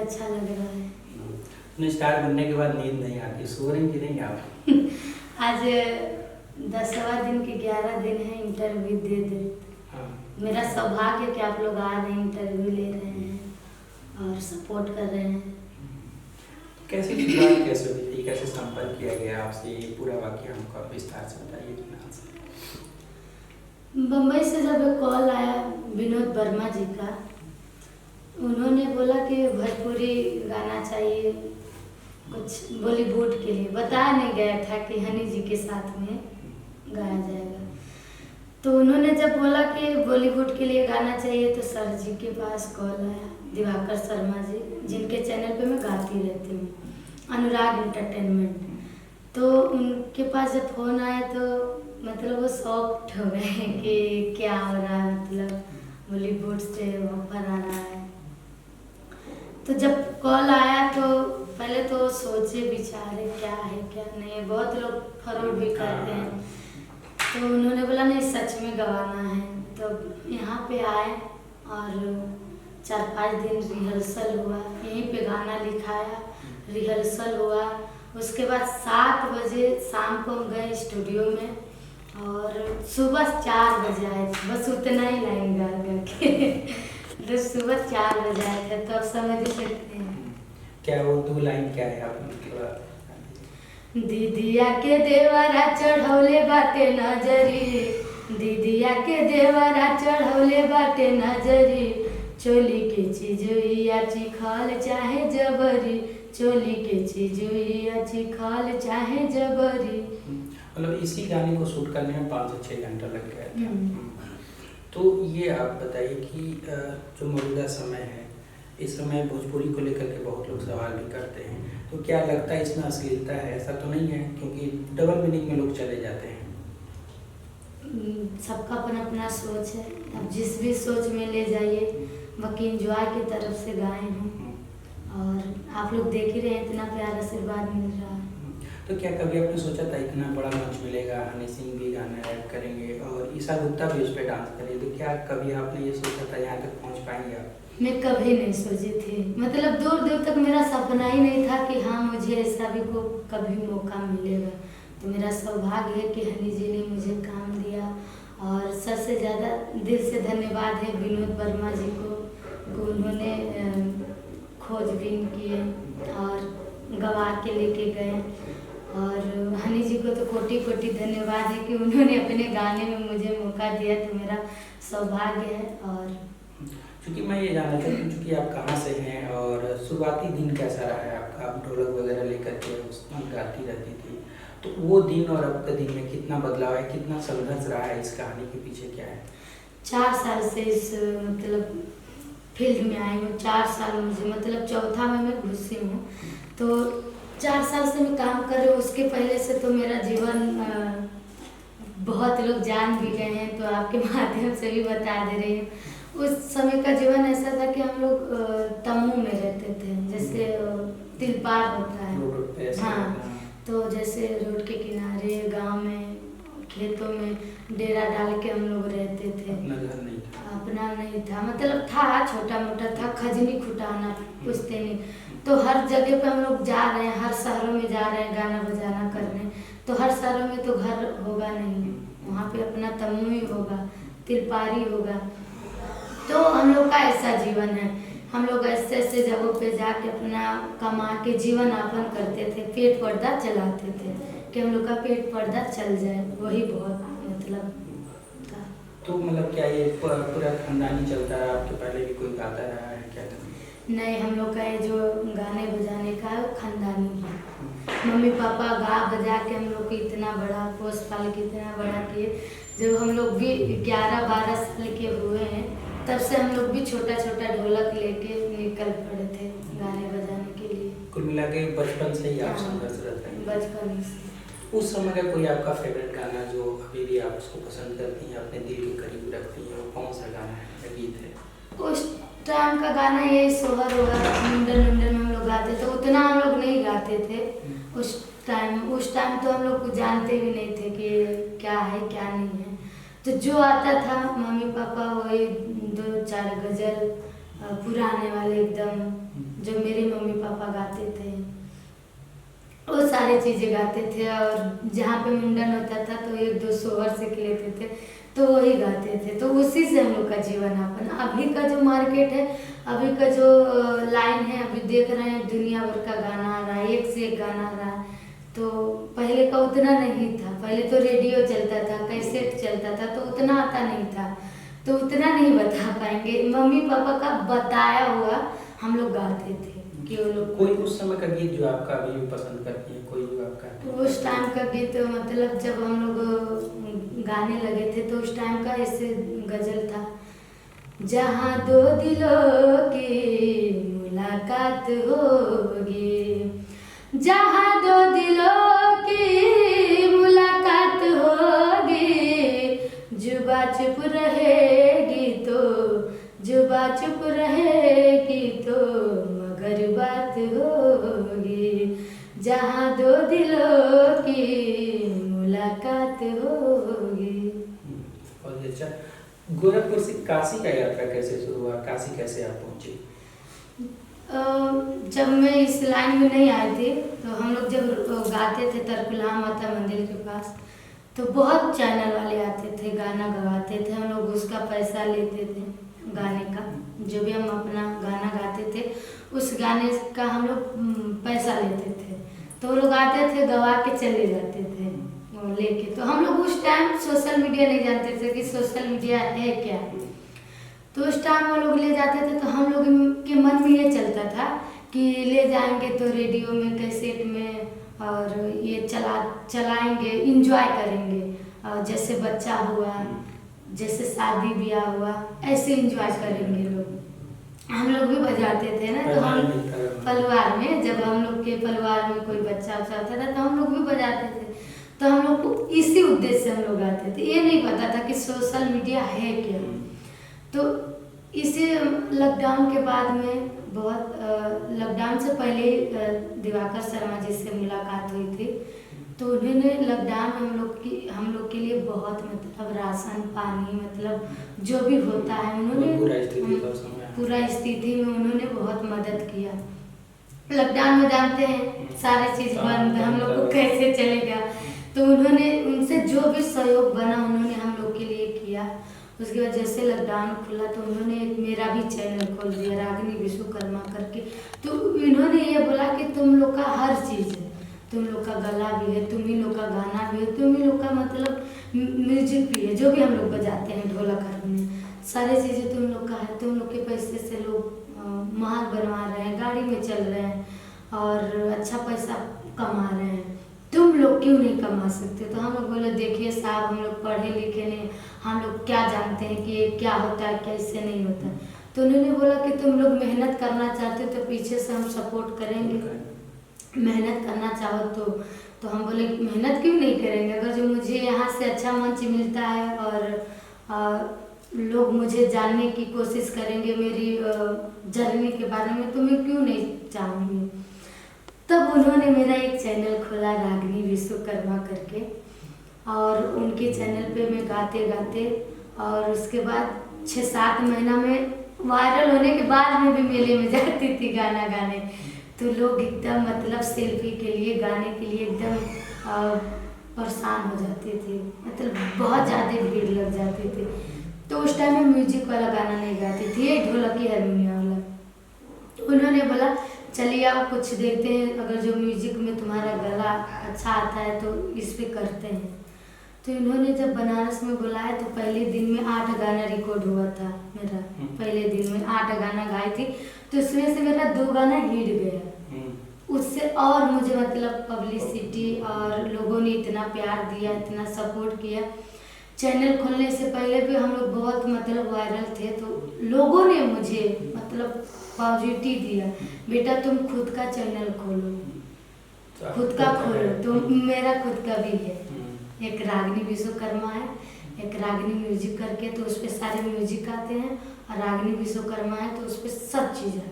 अच्छा लग रहा है। स्टार बनने के बाद नींद नहीं आती, सो रही कि नहीं आप? आज 10वां दिन के 11 दिन है, इंटरव्यू दे दे। मेरा सौभाग्य कि आप लोग आ रहे हैं, इंटरव्यू ले रहे हैं और सपोर्ट कर रहे हैं। कैसे शुरुआत कैसे हुई थी, कैसे संपर्क किया गया आपसे, ये पूरा वाकया हमको आप विस्तार से बताइए। बम्बई से जब एक कॉल आया विनोद वर्मा जी का, उन्होंने बोला कि भोजपुरी गाना चाहिए कुछ बॉलीवुड के लिए, बताया नहीं गया था कि हनी जी के साथ में गाया जाएगा। तो उन्होंने जब बोला कि बॉलीवुड के लिए गाना चाहिए तो सर जी के पास कॉल आया, दिवाकर शर्मा जी जिनके चैनल पे मैं गाती रहती हूँ, अनुराग एंटरटेनमेंट। तो उनके पास जब फ़ोन आया तो मतलब वो शॉक्ड हो गए कि क्या हो रहा है, मतलब बॉलीवुड से ऑफर आ रहा है। तो जब कॉल आया तो पहले तो सोचे विचारे क्या है क्या नहीं, बहुत लोग फॉरवर्ड भी करते हैं। तो उन्होंने बोला नहीं सच में गवाना है। तो यहाँ पे आए और 4-5 दिन रिहर्सल हुआ, यहीं पे गाना लिखाया, रिहर्सल हुआ। उसके बाद 7 बजे शाम को हम गए स्टूडियो में और सुबह 4 बजे आए थे, बस उतना ही लाइन गा करके। तो सुबह 4 बजे आए थे, तो आप समझ ही सकते हैं क्या वो 2 लाइन क्या है आप? दीदिया के देवरा चढ़ौले बाटे नजरी, दीदिया के देवरा चढ़ौले बाटे नजरी, चोली के चीजुइया चिखल चाहे जबरी, चोली के चीजुइया चिखल चाहे जबरी। मतलब इसी गाने को शूट करने में 5 से 6 घंटा लग गया था। तो ये आप बताइए कि जो मौजूदा समय है, इस समय भोजपुरी को लेकर के बहुत लोग सवाल भी करते हैं, तो क्या लगता है इसमें अश्लीलता है? ऐसा तो नहीं है, क्योंकि डबल मीनिंग में लोग चले जाते हैं। सबका अपना अपना सोच है, अब जिस भी सोच में ले जाइए। बाकी एंजॉय की तरफ से गाए हैं और आप लोग देख ही रहे हैं, इतना प्यार आशीर्वाद मिल रहा है। तो क्या कभी आपने सोचा था इतना बड़ा मंच मिलेगा, हनी सिंह भी गाना रैप करेंगे और ईशा गुप्ता भी उस पर डांस करेंगे, तो क्या कभी आपने ये सोचा था यहाँ तक पहुँच पाएंगे आप? मैं कभी नहीं सोची थी, मतलब दूर दूर तक मेरा सपना ही नहीं था कि हाँ मुझे ऐसा भी को कभी मौका मिलेगा। तो मेरा सौभाग्य है कि हनी जी ने मुझे काम दिया और सबसे ज़्यादा दिल से धन्यवाद है विनोद वर्मा जी को, उन्होंने खोजबीन किए और गवा के लेके गए। और हनी जी को तो कोटि कोटि धन्यवाद है कि उन्होंने अपने गाने में मुझे मौका दिया, तो मेरा सौभाग्य है। और क्योंकि मैं ये जानना चाहती हूँ कि आप कहाँ से हैं और शुरुआती दिन कैसा रहा है आपका? आप ढोलक वगैरह लेकर के उसमें गाती रहती थी, तो वो दिन और अब के दिन में कितना बदलाव है, कितना संघर्ष रहा है, इस कहानी के पीछे क्या है? 4 साल से इस मतलब फील्ड में आई हूँ, 4 साल मुझे मतलब चौथा में मैं घुसी हूँ, तो 4 साल से मैं काम कर रही हूँ। उसके पहले से तो मेरा जीवन बहुत लोग जान भी गए हैं, तो आपके माध्यम से भी बता दे रही हूँ। उस समय का जीवन ऐसा था कि हम लोग तमू में रहते थे, जैसे तिलपार होता है, हाँ, तो जैसे रोड के किनारे गांव में खेतों में डेरा डाल के हम लोग रहते थे। अपना नहीं था, मतलब था छोटा मोटा था, खजनी खुटाना पूछते नहीं। तो हर जगह पे हम लोग जा रहे हैं, हर शहरों में जा रहे हैं गाना बजाना करने, तो हर शहरों में तो घर होगा नहीं, वहाँ पे अपना तमू ही होगा, तिलपारी होगा। तो हम लोग का ऐसा जीवन है, हम लोग ऐसे ऐसे जगहों पे जाके अपना कमा के जीवन यापन करते थे, पेट पर्दा चलाते थे कि हम लोग का पेट पर्दा चल जाए, वही बहुत मतलब था। तो मतलब क्या ये पूरा खानदानी चलता है? आपके पहले भी कोई गाता रहा है क्या? नहीं, हम लोग का ये जो गाने बजाने का है वो खानदानी है। मम्मी पापा गा बजा के हम लोग को इतना बड़ा पोस पाल के इतना बड़ा किए। जब हम लोग भी 11-12 साल के हुए हैं, तब से हम लोग भी छोटा छोटा ढोलक लेके निकल पड़े थे गाने बजाने के लिए। कुल मिला के बचपन से ही आप संघर्ष रहते हैं? बचपन से। उस समय का कोई आपका फेवरेट गाना जो अभी भी आप उसको पसंद करती हैं, अपने दिल के करीब रखती हैं, वो कौन सा गाना है, गीत है? उस टाइम का गाना यही सोहर होगा, मुंडन मुंडन में हम लोग गाते थे, उतना हम लोग नहीं गाते थे उस टाइम तो हम लोग जानते भी नहीं थे कि क्या है क्या नहीं है। तो जो आता था मम्मी पापा वही 2-4 गज़ल पुराने वाले एकदम जो मेरे मम्मी पापा गाते थे, वो सारी चीज़ें गाते थे। और जहाँ पे मुंडन होता था तो एक दो सोहर सीख लेते थे, तो वही गाते थे। तो उसी से हम लोग का जीवन यापन। अभी का जो मार्केट है, अभी का जो लाइन है, अभी देख रहे हैं दुनिया भर का गाना आ रहा है, एक से एक गाना आ रहा है। तो पहले का उतना नहीं था। पहले तो रेडियो चलता था, कैसेट चलता था, तो उतना आता नहीं था, तो उतना नहीं बता पाएंगे। मम्मी पापा का बताया हुआ हम लोग गाते थे कि वो लोग। कोई उस समय का गीत जो आपका अभी भी पसंद करती है, कोई जो आपका? तो उस टाइम का गीत मतलब जब हम लोग गाने लगे थे तो उस टाइम का ऐसे गजल था, जहाँ दो दिलों की मुलाकात होगी, जहाँ दो दिलों की मुलाकात होगी, जुबा चुप रहेगी तो, जुबा चुप रहेगी तो मगर बात होगी, जहाँ दो दिलों की मुलाकात होगी। और अच्छा, गोरखपुर से काशी का यात्रा कैसे शुरू हुआ? काशी कैसे आप पहुंचे? जब मैं इस लाइन में नहीं आई थी तो हम लोग जब गाते थे तरकुलहा माता मंदिर के पास, तो बहुत चैनल वाले आते थे, गाना गवाते थे। हम लोग उसका पैसा लेते थे गाने का, जो भी हम अपना गाना गाते थे उस गाने का हम लोग पैसा लेते थे। तो वो लोग आते थे, गवा के चले जाते थे वो लेके। तो हम लोग उस टाइम सोशल मीडिया नहीं जानते थे कि सोशल मीडिया है क्या। तो उस टाइम वो लोग ले जाते थे, तो हम लोग के मन में ये चलता था कि ले जाएंगे तो रेडियो में, कैसेट में, और ये चलाएंगे, इंजॉय करेंगे। और जैसे बच्चा हुआ, जैसे शादी ब्याह हुआ, ऐसे इंजॉय करेंगे लोग। हम लोग भी बजाते थे ना, तो हम परिवार में, जब हम लोग के परिवार में कोई बच्चा होता था तो हम लोग भी बजाते थे। तो हम लोग को इसी उद्देश्य से हम लोग आते थे, ये नहीं पता था कि सोशल मीडिया है क्या। तो इसी लॉकडाउन के बाद में बहुत, लॉकडाउन से पहले दिवाकर शर्मा जी से मुलाकात हुई थी। तो उन्होंने लॉकडाउन में हम लोग के लिए बहुत मतलब राशन पानी, मतलब जो भी होता है उन्होंने पूरा स्थिति में उन्होंने बहुत मदद किया। लॉकडाउन में जानते हैं सारी चीज़ बंद, हम लोग को कैसे चलेगा। तो उन्होंने, उनसे जो भी सहयोग बना उन्होंने हम लोग के लिए किया। उसके बाद जैसे लॉकडाउन खुला तो उन्होंने मेरा भी चैनल खोल दिया, रागिनी विश्वकर्मा करके। तो इन्होंने ये बोला कि तुम लोग का हर चीज़ है, तुम लोग का गला भी है, तुम ही लोग का गाना भी है, तुम ही लोग का मतलब म्यूजिक भी है, जो भी हम लोग बजाते हैं, ढोलक हारमोनियम, सारी चीज़ें तुम लोग का है। तुम लोग के पैसे से लोग महल बनवा रहे हैं, गाड़ी में चल रहे हैं और अच्छा पैसा कमा रहे हैं, तुम लोग क्यों नहीं कमा सकते? तो हम लोग बोले देखिए साहब, हम लोग पढ़े लिखे नहीं, हम लोग क्या जानते हैं कि ये क्या होता है, कैसे नहीं होता है। तो उन्होंने बोला कि तुम लोग मेहनत करना चाहते हो तो पीछे से हम सपोर्ट करेंगे, मेहनत करना चाहो तो हम बोले कि मेहनत क्यों नहीं करेंगे, अगर जो मुझे यहाँ से अच्छा मंच मिलता है और लोग मुझे जानने की कोशिश करेंगे मेरी जर्नी के बारे में, तो मैं क्यों नहीं चाहूँगी। तब उन्होंने मेरा एक चैनल खोला रागिनी विश्वकर्मा करके, और उनके चैनल पे मैं गाते गाते, और उसके बाद 6-7 महीना में वायरल होने के बाद में भी मेले में जाती थी गाना गाने। तो लोग एकदम मतलब सेल्फी के लिए, गाने के लिए एकदम परेशान हो जाते थे, मतलब बहुत ज़्यादा भीड़ लग जाती थी। तो उस टाइम में म्यूजिक वाला गाना नहीं गाती थी, ढोलकी हारमोनियम वाला। उन्होंने बोला चलिए आप कुछ देखते हैं, अगर जो म्यूजिक में तुम्हारा गला अच्छा आता है तो इस पे करते हैं। तो इन्होंने जब बनारस में बुलाया तो पहले दिन में 8 गाना रिकॉर्ड हुआ था मेरा। पहले दिन में 8 गाना गाई थी, तो उसमें से मेरा 2 गाना हिट गया। उससे और मुझे मतलब पब्लिसिटी, और लोगों ने इतना प्यार दिया, इतना सपोर्ट किया। चैनल खोलने से पहले भी हम लोग बहुत मतलब वायरल थे, तो लोगों ने मुझे मतलब पॉजिटिव दिया, बेटा तुम खुद का चैनल खोलो, खुद का खोलो। तो मेरा खुद का भी है, एक रागिनी विश्वकर्मा है, एक रागिनी म्यूजिक करके, तो उस पर सारे म्यूजिक आते हैं, और रागिनी विश्वकर्मा है तो उस पर सब चीज़ है।